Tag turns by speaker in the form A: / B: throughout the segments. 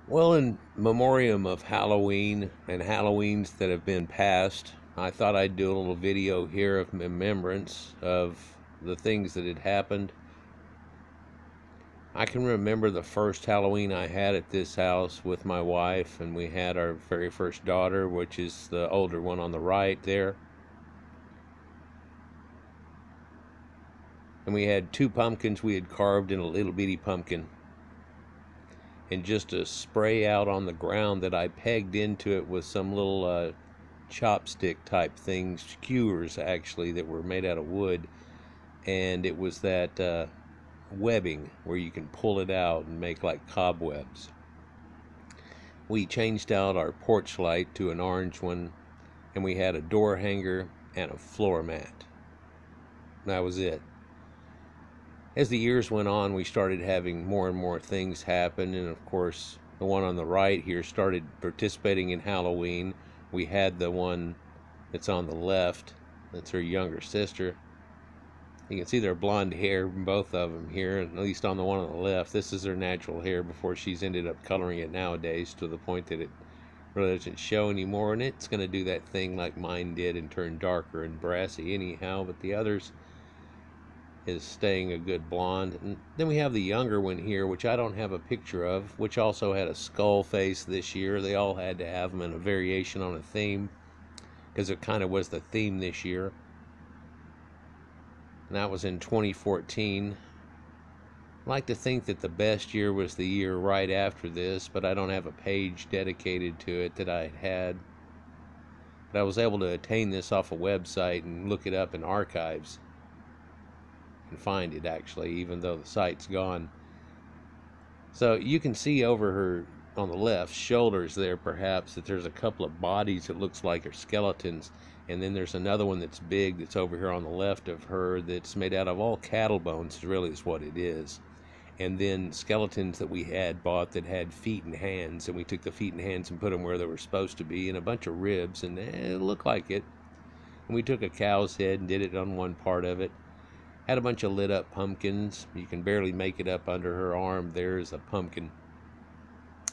A: Well, in memoriam of Halloween and Halloweens that have been past, I thought I'd do a little video here of remembrance of the things that had happened. I can remember the first Halloween I had at this house with my wife, and we had our very first daughter, which is the older one on the right there. And we had two pumpkins we had carved in a little bitty pumpkin, and just a spray out on the ground that I pegged into it with some little chopstick type things, skewers actually, that were made out of wood. And it was that webbing where you can pull it out and make like cobwebs. We changed out our porch light to an orange one, and we had a door hanger and a floor mat. That was it. As the years went on, we started having more and more things happen, and of course, the one on the right here started participating in Halloween. We had the one that's on the left, that's her younger sister. You can see their blonde hair, both of them here, at least on the one on the left. This is her natural hair before she's ended up coloring it nowadays to the point that it really doesn't show anymore, and it's going to do that thing like mine did and turn darker and brassy anyhow, but the others is staying a good blonde. And then we have the younger one here, which I don't have a picture of, which also had a skull face this year. They all had to have them in a variation on a theme, because it kind of was the theme this year. And that was in 2014. I like to think that the best year was the year right after this, but I don't have a page dedicated to it that I had. But I was able to attain this off a website and look it up in archives and find it, actually, even though the site's gone. So you can see over her on the left shoulders there, perhaps, that there's a couple of bodies that looks like are skeletons, and then there's another one that's big that's over here on the left of her that's made out of all cattle bones, really is what it is. And then skeletons that we had bought that had feet and hands, and we took the feet and hands and put them where they were supposed to be, and a bunch of ribs, and it looked like it. And we took a cow's head and did it on one part of it. Had a bunch of lit up pumpkins. You can barely make it up under her arm. There's a pumpkin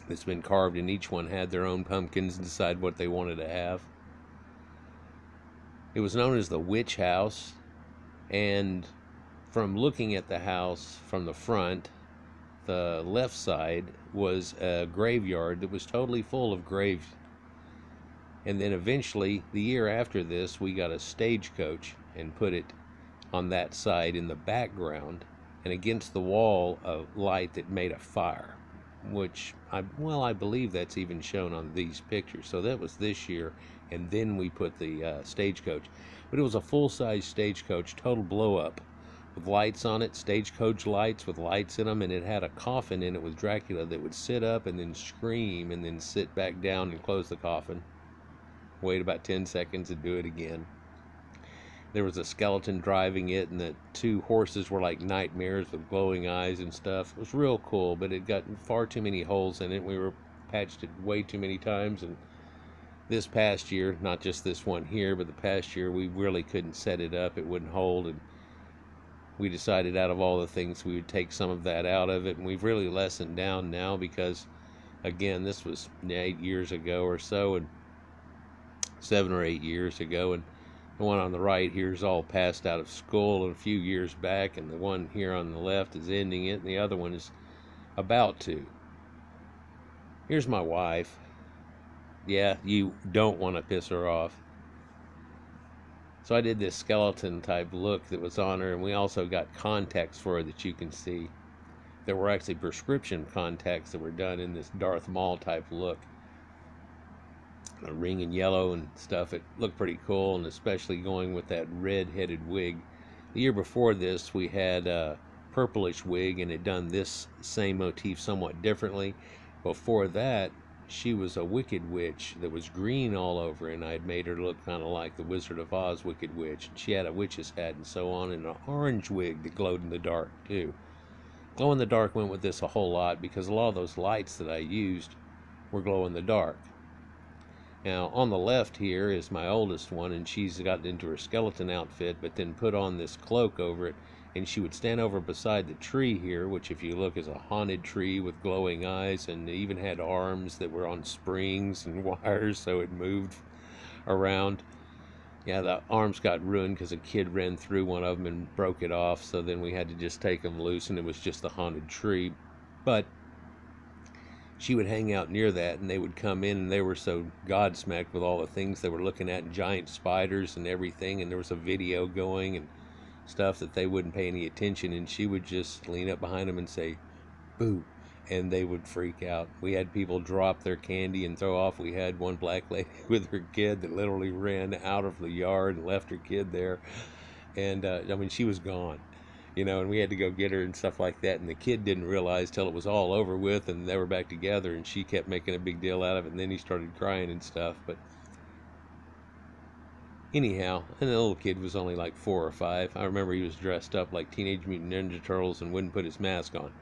A: that's been carved, and each one had their own pumpkins and decided what they wanted to have. It was known as the witch house, and from looking at the house from the front, the left side was a graveyard that was totally full of graves. And then eventually, the year after this, we got a stagecoach and put it on that side in the background, and against the wall a light that made a fire, which I believe that's even shown on these pictures. So that was this year, and then we put the stagecoach. But it was a full-size stagecoach, total blow-up, with lights on it, stagecoach lights with lights in them, and it had a coffin in it with Dracula that would sit up and then scream and then sit back down and close the coffin, wait about 10 seconds and do it again. There was a skeleton driving it, and the two horses were like nightmares with glowing eyes and stuff. It was real cool, but it got far too many holes in it. We were patched it way too many times, and this past year, not just this one here, but the past year, we really couldn't set it up. It wouldn't hold, and we decided out of all the things we would take some of that out of it, and we've really lessened down now because, again, this was 8 years ago or so, and 7 or 8 years ago, and the one on the right here is all passed out of school a few years back, and the one here on the left is ending it, and the other one is about to. Here's my wife. Yeah, you don't want to piss her off. So I did this skeleton type look that was on her, and we also got contacts for her that you can see. There were actually prescription contacts that were done in this Darth Maul type look. A ring in yellow and stuff. It looked pretty cool, and especially going with that red-headed wig. The year before this, we had a purplish wig, and had done this same motif somewhat differently. Before that, she was a wicked witch that was green all over, and I'd made her look kind of like the Wizard of Oz Wicked Witch. She had a witch's hat and so on, and an orange wig that glowed in the dark too. Glow in the dark went with this a whole lot because a lot of those lights that I used were glow in the dark. Now, on the left here is my oldest one, and she's gotten into her skeleton outfit, but then put on this cloak over it, and she would stand over beside the tree here, which if you look is a haunted tree with glowing eyes, and it even had arms that were on springs and wires so it moved around. Yeah, the arms got ruined because a kid ran through one of them and broke it off, so then we had to just take them loose, and it was just a haunted tree. But she would hang out near that, and they would come in, and they were so godsmacked with all the things they were looking at, and giant spiders and everything, and there was a video going and stuff that they wouldn't pay any attention, and she would just lean up behind them and say, "Boo," and they would freak out. We had people drop their candy and throw off. We had one black lady with her kid that literally ran out of the yard and left her kid there, and I mean, she was gone. And we had to go get her and stuff like that, and the kid didn't realize till it was all over with and they were back together, and she kept making a big deal out of it, and then he started crying and stuff. But anyhow, and the little kid was only like 4 or 5. I remember he was dressed up like Teenage Mutant Ninja Turtles and wouldn't put his mask on.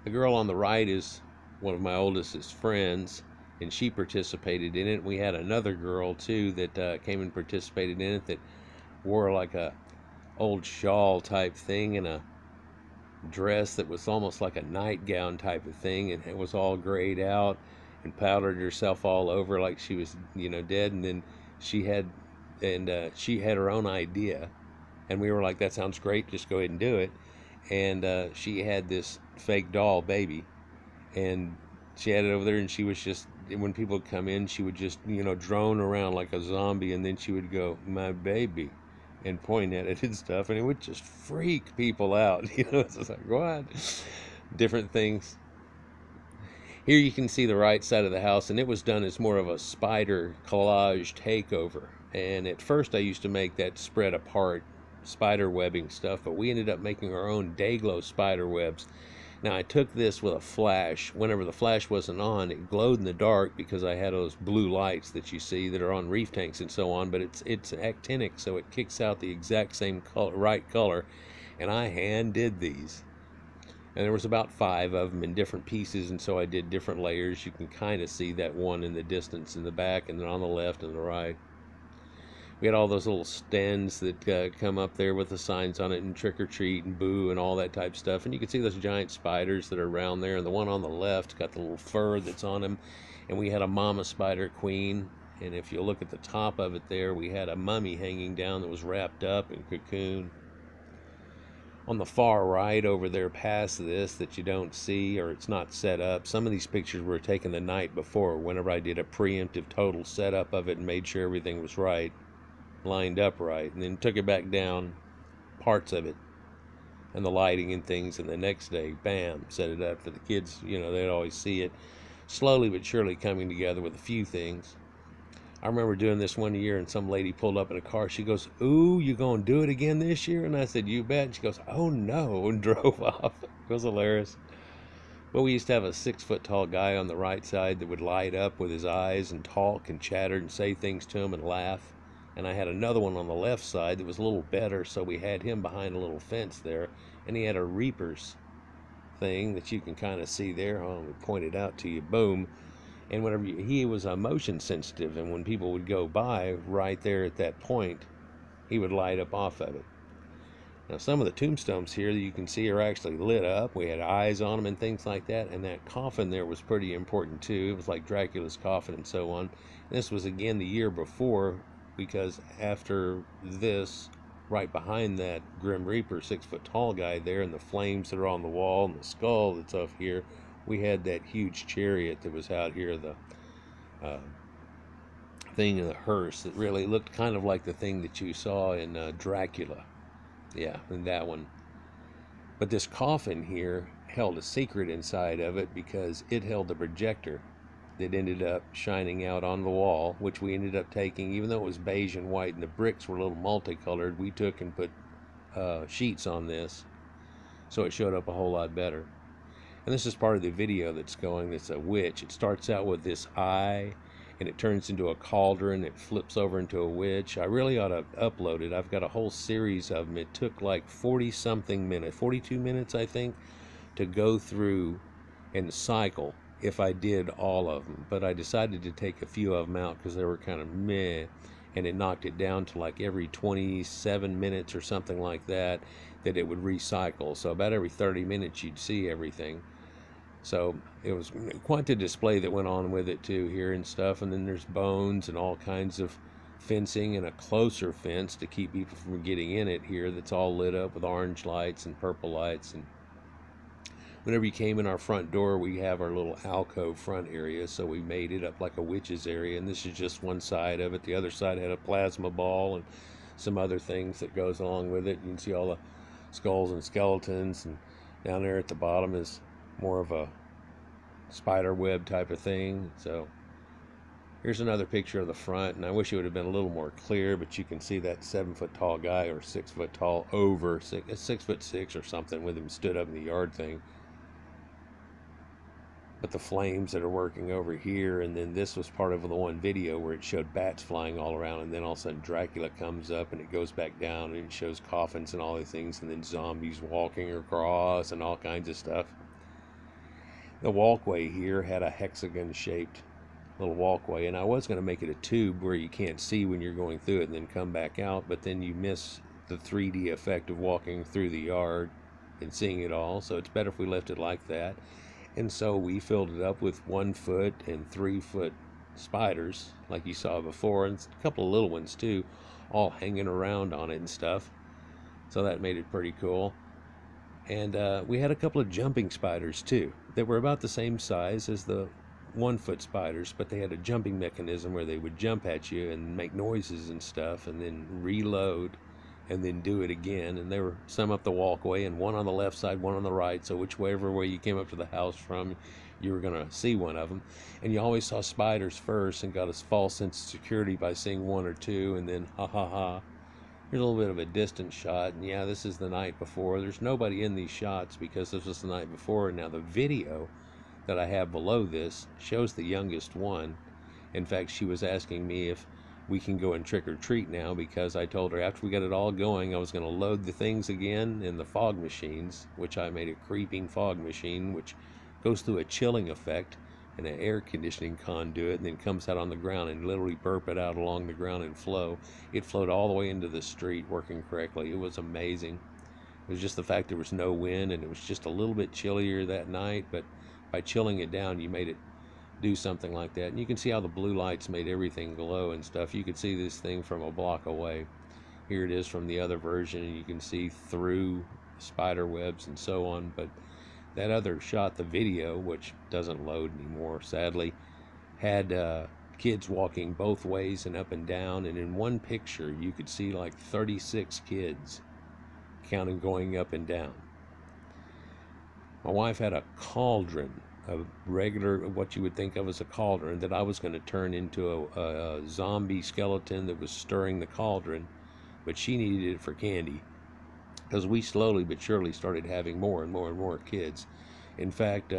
A: The girl on the right is one of my oldest's friends, and she participated in it. We had another girl too that came and participated in it that wore like a old shawl type thing and a dress that was almost like a nightgown type of thing, and it was all grayed out and powdered herself all over like she was dead. And then she had her own idea, and we were like, that sounds great, just go ahead and do it. And she had this fake doll baby, and she had it over there, and she was just, when people would come in, she would just drone around like a zombie, and then she would go, "My baby," and point at it and stuff, and it would just freak people out. It's just like, what? Different things. Here you can see the right side of the house, and it was done as more of a spider collage takeover. And at first I used to make that spread apart spider webbing stuff, but we ended up making our own Day-Glo spider webs. Now I took this with a flash. Whenever the flash wasn't on, it glowed in the dark because I had those blue lights that you see that are on reef tanks and so on, but it's actinic, so it kicks out the exact same right color, and I hand did these. And there was about 5 of them in different pieces, and so I did different layers. You can kind of see that one in the distance in the back, and then on the left and the right. We had all those little stands that come up there with the signs on it, and trick or treat and boo and all that type stuff. And you can see those giant spiders that are around there. And the one on the left got the little fur that's on him. And we had a mama spider queen. And if you look at the top of it there, we had a mummy hanging down that was wrapped up in cocoon. On the far right over there past this that you don't see, or it's not set up, some of these pictures were taken the night before whenever I did a preemptive total setup of it and made sure everything was right, lined up right, and then took it back down, parts of it and the lighting and things, and the next day, bam, set it up for the kids. They'd always see it slowly but surely coming together with a few things. I remember doing this one year, and some lady pulled up in a car. She goes, "Ooh, you gonna do it again this year?" And I said, "You bet." And she goes, "Oh no," and drove off. It was hilarious. But we used to have a 6-foot tall guy on the right side that would light up with his eyes and talk and chatter and say things to him and laugh. And I had another one on the left side that was a little better, so we had him behind a little fence there, and he had a Reaper's thing that you can kind of see there. I'll point it out to you. Boom. And whenever he was motion sensitive, and when people would go by right there at that point, he would light up off of it. Now some of the tombstones here that you can see are actually lit up. We had eyes on them and things like that, and that coffin there was pretty important too. It was like Dracula's coffin and so on. And this was again the year before, because after this, right behind that Grim Reaper 6-foot tall guy there, and the flames that are on the wall and the skull that's up here, we had that huge chariot that was out here, the thing in the hearse that really looked kind of like the thing that you saw in Dracula. Yeah, and that one. But this coffin here held a secret inside of it, because it held a projector that ended up shining out on the wall, which we ended up taking, even though it was beige and white and the bricks were a little multicolored, we took and put sheets on this, so it showed up a whole lot better. And this is part of the video that's going. It's a witch. It starts out with this eye, and it turns into a cauldron. It flips over into a witch. I really ought to upload it. I've got a whole series of them. It took like 40-something minutes, 42 minutes, I think, to go through and cycle if I did all of them. But I decided to take a few of them out because they were kind of meh. and it knocked it down to like every 27 minutes or something like that, that it would recycle. So about every 30 minutes you'd see everything. So it was quite a display that went on with it too here and stuff. And then there's bones and all kinds of fencing, and a closer fence to keep people from getting in it here, that's all lit up with orange lights and purple lights. And whenever you came in our front door, we have our little alcove front area, so we made it up like a witch's area, and this is just one side of it. The other side had a plasma ball and some other things that goes along with it. You can see all the skulls and skeletons, and down there at the bottom is more of a spider web type of thing. So here's another picture of the front, and I wish it would have been a little more clear, but you can see that 7-foot tall guy, or 6-foot tall, over 6'6" or something, with him stood up in the yard thing. But the flames that are working over here, and then this was part of the one video where it showed bats flying all around, and then all of a sudden Dracula comes up and it goes back down, and it shows coffins and all these things, and then zombies walking across and all kinds of stuff. The walkway here had a hexagon shaped little walkway, and I was going to make it a tube where you can't see when you're going through it and then come back out, but then you miss the 3D effect of walking through the yard and seeing it all, so it's better if we left it like that. And so we filled it up with 1-foot and 3-foot spiders, like you saw before, and a couple of little ones too, all hanging around on it and stuff. So that made it pretty cool. And we had a couple of jumping spiders too, that were about the same size as the 1-foot spiders, but they had a jumping mechanism where they would jump at you and make noises and stuff, and then reload, and then do it again. And there were some up the walkway, and one on the left side, one on the right, so whichever way you came up to the house from, you were going to see one of them. And you always saw spiders first and got a false sense of security by seeing one or two, and then ha ha ha. Here's a little bit of a distant shot, and yeah, this is the night before. There's nobody in these shots because this was the night before. And now the video that I have below this shows the youngest one. In fact, she was asking me if we can go and trick or treat now, because I told her after we got it all going, I was going to load the things again in the fog machines, which I made a creeping fog machine, which goes through a chilling effect and an air conditioning conduit, and then comes out on the ground and literally burp it out along the ground and flow. It flowed all the way into the street working correctly. It was amazing. It was just the fact there was no wind, and it was just a little bit chillier that night, but by chilling it down, you made it do something like that. And you can see how the blue lights made everything glow and stuff. You could see this thing from a block away. Here it is from the other version, and you can see through spider webs and so on. But that other shot, the video, which doesn't load anymore sadly, had kids walking both ways and up and down, and in one picture you could see like 36 kids counting going up and down. My wife had a cauldron, a regular, what you would think of as a cauldron, that I was going to turn into a zombie skeleton that was stirring the cauldron, but she needed it for candy, because we slowly but surely started having more and more and more kids. In fact,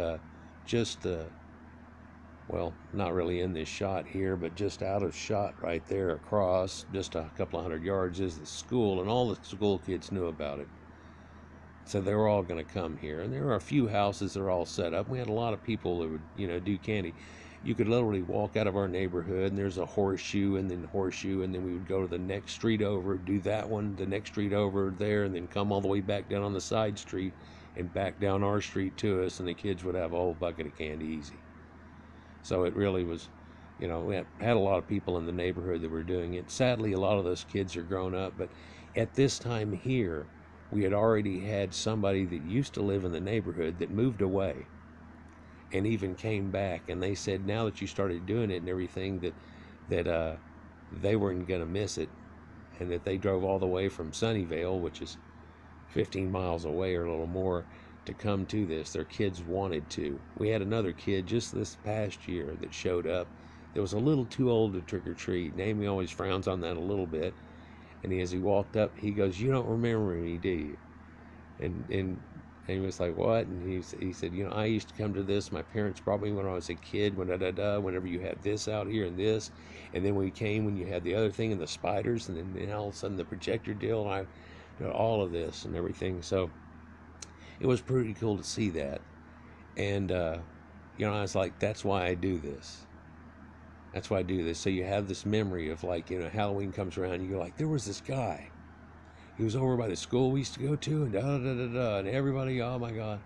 A: well, not really in this shot here, but just out of shot right there across, just a couple of 100 yards, is the school, and all the school kids knew about it. So they were all going to come here, and there were a few houses that are all set up. We had a lot of people that would, do candy. You could literally walk out of our neighborhood, and there's a horseshoe, and then horseshoe, and then we would go to the next street over, do that one, the next street over there, and then come all the way back down on the side street and back down our street to us, and the kids would have a whole bucket of candy easy. So it really was, we had a lot of people in the neighborhood that were doing it. Sadly, a lot of those kids are grown up, but at this time here, we had already had somebody that used to live in the neighborhood that moved away and even came back, and they said now that you started doing it and everything, that they weren't going to miss it, and that they drove all the way from Sunnyvale, which is 15 miles away or a little more, to come to this. Their kids wanted to. We had another kid just this past year that showed up that was a little too old to trick or treat. Amy always frowns on that a little bit. And as he walked up, he goes, "You don't remember me, do you?" And he was like, "What?" And he said, "I used to come to this. My parents brought me when I was a kid, whenever you had this out here and this. And then we came when you had the other thing and the spiders, and then all of a sudden the projector deal, and I did all of this and everything." So it was pretty cool to see that. And, I was like, that's why I do this. That's why I do this. So you have this memory of, like, Halloween comes around, you go like, there was this guy. He was over by the school we used to go to, and da da da da da, and everybody, oh my God.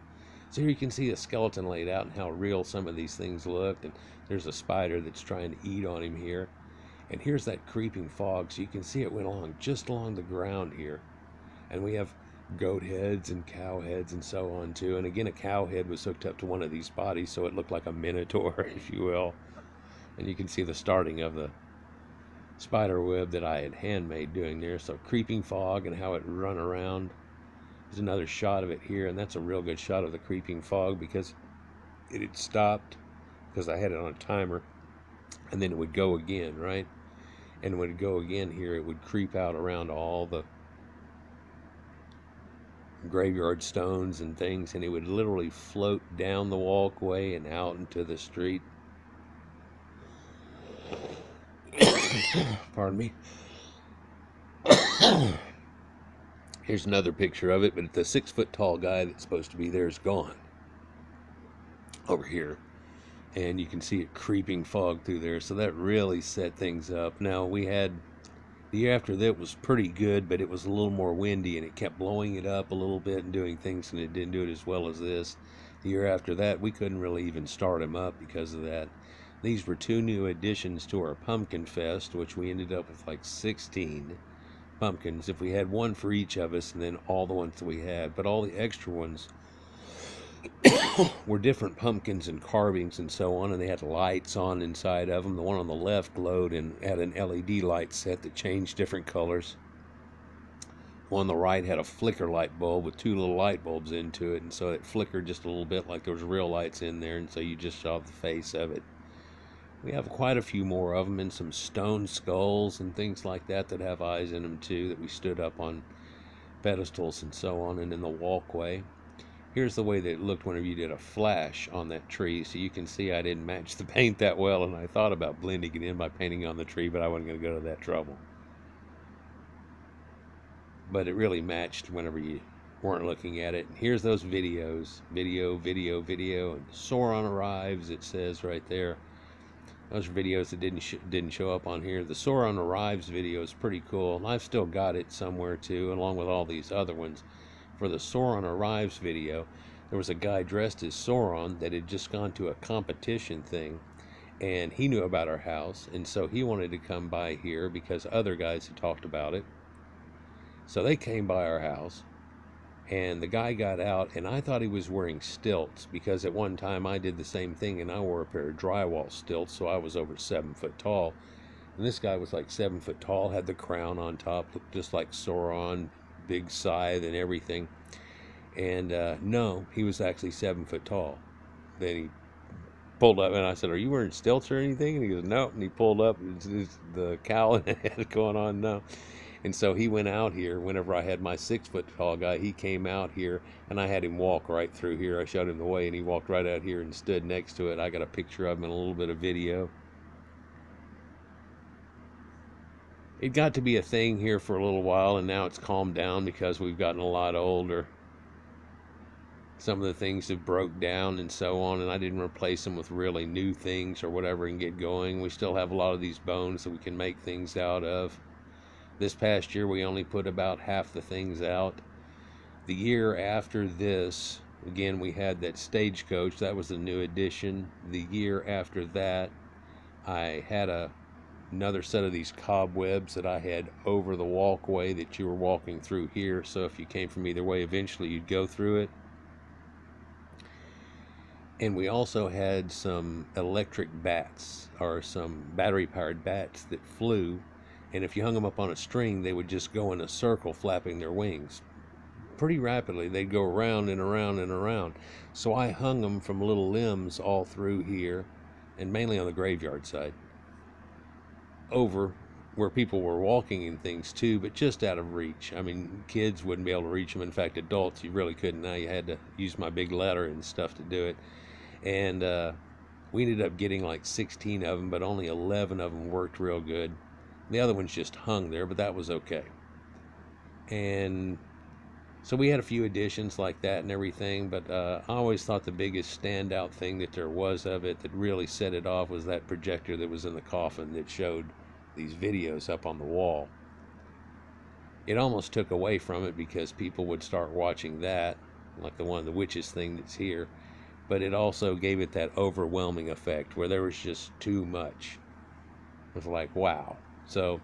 A: So here you can see a skeleton laid out and how real some of these things looked. And there's a spider that's trying to eat on him here. And here's that creeping fog. So you can see it went along just along the ground here. And we have goat heads and cow heads and so on too. And again, a cow head was hooked up to one of these bodies, so it looked like a minotaur, if you will. And you can see the starting of the spider web that I had handmade doing there. So creeping fog and how it run around. There's another shot of it here, and that's a real good shot of the creeping fog because it had stopped because I had it on a timer, and then it would go again, right? And when it would go again here, it would creep out around all the graveyard stones and things, and it would literally float down the walkway and out into the street. Pardon me. Here's another picture of it, but the 6-foot tall guy that's supposed to be there is gone over here. And you can see it creeping fog through there, so that really set things up. Now, we had the year after that was pretty good, but it was a little more windy, and it kept blowing it up a little bit and doing things, and it didn't do it as well as this. The year after that, we couldn't really even start them up because of that. These were 2 new additions to our Pumpkin Fest, which we ended up with like 16 pumpkins. If we had one for each of us, and then all the ones that we had. But all the extra ones were different pumpkins and carvings and so on, and they had lights on inside of them. The one on the left glowed and had an LED light set that changed different colors. The one on the right had a flicker light bulb with 2 little light bulbs into it, and so it flickered just a little bit like there was real lights in there, and so you just saw the face of it. We have quite a few more of them, and some stone skulls and things like that that have eyes in them too, that we stood up on pedestals and so on, and in the walkway. Here's the way that it looked whenever you did a flash on that tree. So you can see I didn't match the paint that well, and I thought about blending it in by painting on the tree, but I wasn't going to go to that trouble. But it really matched whenever you weren't looking at it. And here's those videos. Video, and Sauron Arrives, it says right there. Those are videos that didn't show up on here. The Sauron Arrives video is pretty cool, and I've still got it somewhere too, along with all these other ones. For the Sauron Arrives video, there was a guy dressed as Sauron that had just gone to a competition thing, and he knew about our house, and so he wanted to come by here because other guys had talked about it. So they came by our house, and the guy got out, and I thought he was wearing stilts because at one time I did the same thing, and I wore a pair of drywall stilts, so I was over 7 foot tall. And this guy was like 7 foot tall, had the crown on top, looked just like Sauron, big scythe and everything. And no, he was actually 7 foot tall. Then he pulled up, and I said, "Are you wearing stilts or anything?" And he goes, "No." And he pulled up, and the cowl and head going on, no. And so he went out here. Whenever I had my 6 foot tall guy, he came out here, and I had him walk right through here. I showed him the way, and he walked right out here and stood next to it. I got a picture of him and a little bit of video. It got to be a thing here for a little while, and now it's calmed down because we've gotten a lot older. Some of the things have broke down and so on, and I didn't replace them with really new things or whatever and get going. We still have a lot of these bones that we can make things out of. This past year, we only put about half the things out. The year after this, again, we had that Stagecoach. That was a new addition. The year after that, I had another set of these cobwebs that I had over the walkway that you were walking through here. So if you came from either way, eventually you'd go through it. And we also had some electric bats, or some battery-powered bats that flew. And if you hung them up on a string, they would just go in a circle flapping their wings. Pretty rapidly, they'd go around and around and around. So I hung them from little limbs all through here, and mainly on the graveyard side, over where people were walking and things too, but just out of reach. I mean, kids wouldn't be able to reach them. In fact, adults, you really couldn't. Now you had to use my big ladder and stuff to do it. And we ended up getting like 16 of them, but only 11 of them worked real good. The other ones just hung there, but that was okay. And So we had a few additions like that and everything, but I always thought the biggest standout thing that there was of it that really set it off was that projector that was in the coffin that showed these videos up on the wall. It almost took away from it because people would start watching that, like the witches thing that's here, but it also gave it that overwhelming effect where there was just too much. It was like, wow. So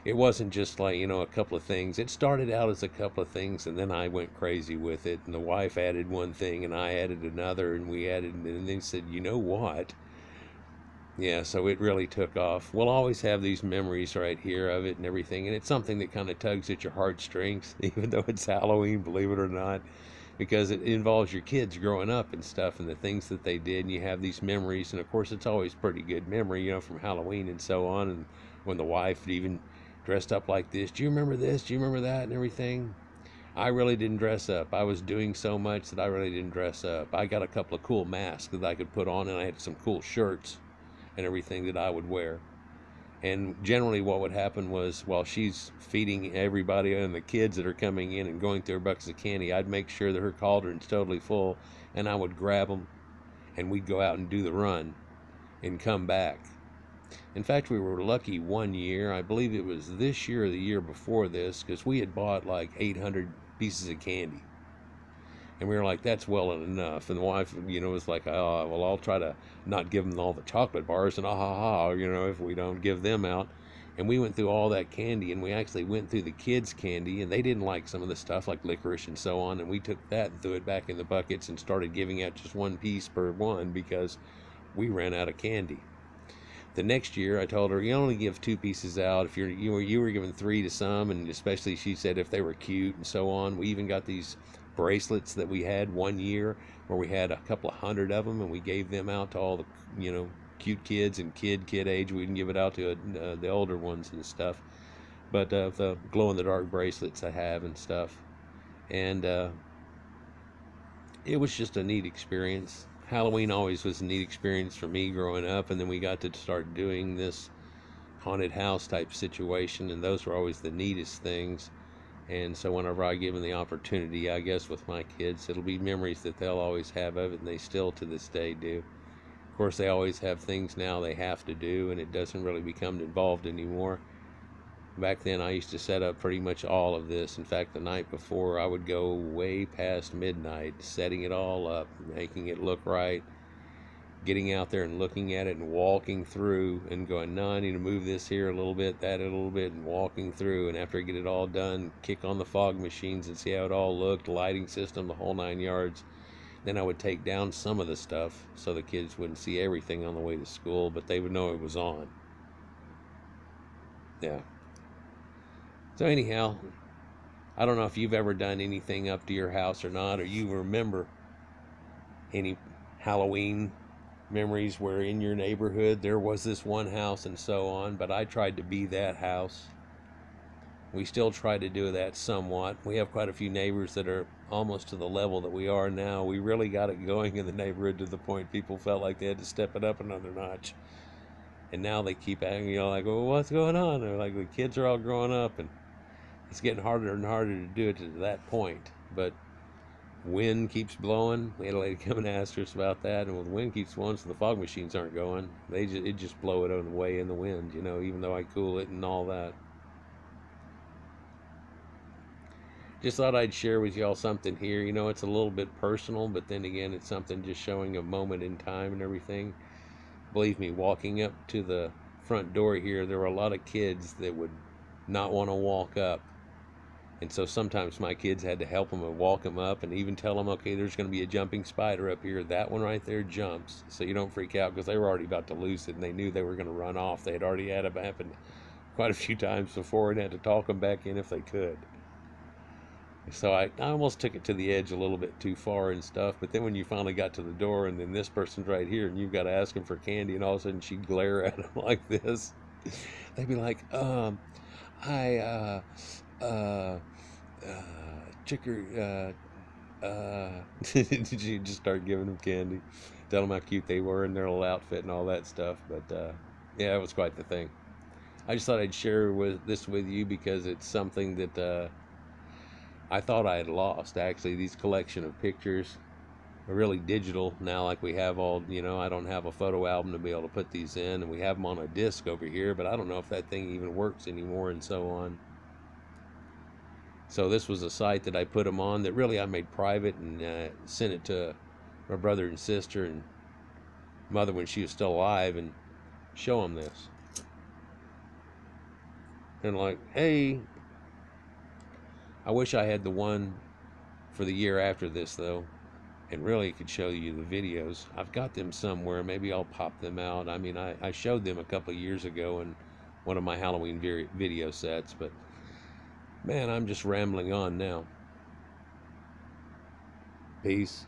A: it wasn't just like, a couple of things. It started out as a couple of things, and then I went crazy with it, and the wife added one thing, and I added another, and we added, and then said, you know what? Yeah, so it really took off. We'll always have these memories right here of it and everything, and it's something that kind of tugs at your heartstrings, even though it's Halloween, believe it or not, because it involves your kids growing up and stuff and the things that they did, and you have these memories, and of course it's always pretty good memory, from Halloween and so on, and when the wife even dressed up like this, do you remember this, do you remember that, and everything. I really didn't dress up. I was doing so much that I really didn't dress up. I got a couple of cool masks that I could put on, and I had some cool shirts and everything that I would wear. And generally what would happen was while she's feeding everybody and the kids that are coming in and going through her buckets of candy, I'd make sure that her cauldron's totally full, and I would grab them, and we'd go out and do the run and come back. In fact, we were lucky one year, I believe it was this year or the year before this, because we had bought like 800 pieces of candy. And we were like, that's well enough. And the wife, was like, oh, well, I'll try to not give them all the chocolate bars, and if we don't give them out. And we went through all that candy, and we actually went through the kids' candy, and they didn't like some of the stuff like licorice and so on. And we took that and threw it back in the buckets and started giving out just one piece per one because we ran out of candy. The next year, I told her, you only give 2 pieces out. If you were giving 3 to some, and especially she said if they were cute and so on. We even got these bracelets that we had one year where we had a couple of hundred of them, and we gave them out to all the cute kids and kid age. We didn't give it out to the older ones and stuff, but the glow in the dark bracelets I have and stuff, and it was just a neat experience. Halloween always was a neat experience for me growing up, and then we got to start doing this haunted house type situation, and those were always the neatest things. And so whenever I give them the opportunity, I guess with my kids, it'll be memories that they'll always have of it, and they still to this day do. Of course, they always have things now they have to do, and it doesn't really become involved anymore. Back then, I used to set up pretty much all of this. In fact, the night before, I would go way past midnight, setting it all up, making it look right, getting out there and looking at it and walking through and going, no, I need to move this here a little bit, that a little bit, and walking through. And after I get it all done, kick on the fog machines and see how it all looked, lighting system, the whole 9 yards. Then I would take down some of the stuff so the kids wouldn't see everything on the way to school, but they would know it was on. Yeah. So anyhow, I don't know if you've ever done anything up to your house or not, or you remember any Halloween memories where in your neighborhood there was this one house and so on, but I tried to be that house. We still try to do that somewhat. We have quite a few neighbors that are almost to the level that we are now. We really got it going in the neighborhood to the point people felt like they had to step it up another notch. And now they keep asking, like, well, what's going on? They're like, the kids are all growing up, and it's getting harder and harder to do it to that point. But wind keeps blowing. We had a lady come and ask us about that, and when the wind keeps blowing, so the fog machines aren't going. It just blow it away in the wind, even though I cool it and all that. Just thought I'd share with y'all something here. It's a little bit personal, but then again, it's something just showing a moment in time and everything. Believe me, walking up to the front door here, there were a lot of kids that would not want to walk up. And so sometimes my kids had to help them and walk them up and even tell them, okay, there's going to be a jumping spider up here. That one right there jumps. So you don't freak out, because they were already about to lose it and they knew they were going to run off. They had already had it happen quite a few times before and had to talk them back in if they could. So I almost took it to the edge a little bit too far and stuff. But then when you finally got to the door and then this person's right here and you've got to ask them for candy, and all of a sudden she'd glare at them like this, they'd be like, chicker, you just start giving them candy, tell them how cute they were in their little outfit and all that stuff. But yeah, it was quite the thing. I just thought I'd share this with you because it's something that I thought I had lost. Actually, these collection of pictures are really digital now, like we have all, I don't have a photo album to be able to put these in, and we have them on a disc over here, but I don't know if that thing even works anymore, and so on. So this was a site that I put them on that really I made private, and sent it to my brother and sister and mother when she was still alive, and show them this. And like, hey, I wish I had the one for the year after this, though, and really could show you the videos. I've got them somewhere. Maybe I'll pop them out. I mean, I showed them a couple of years ago in one of my Halloween video sets, but man, I'm just rambling on now. Peace.